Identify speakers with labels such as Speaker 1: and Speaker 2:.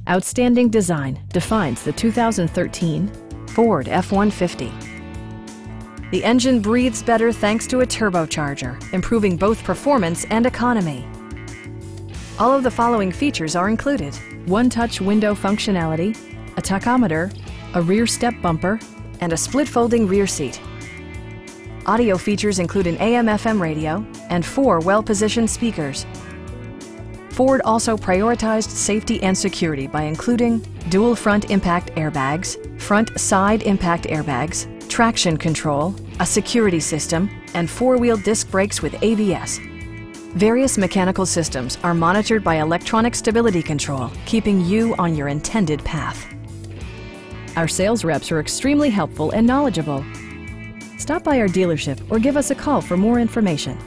Speaker 1: Outstanding design defines the 2013 Ford F-150. The engine breathes better thanks to a turbocharger, improving both performance and economy. All of the following features are included: one-touch window functionality, a tachometer, a rear step bumper, and a split folding rear seat. Audio features include an AM/FM radio and 4 well-positioned speakers. Ford also prioritized safety and security by including dual front impact airbags, front side impact airbags, traction control, a security system, and 4-wheel disc brakes with ABS. Various mechanical systems are monitored by electronic stability control, keeping you on your intended path. Our sales reps are extremely helpful and knowledgeable. Stop by our dealership or give us a call for more information.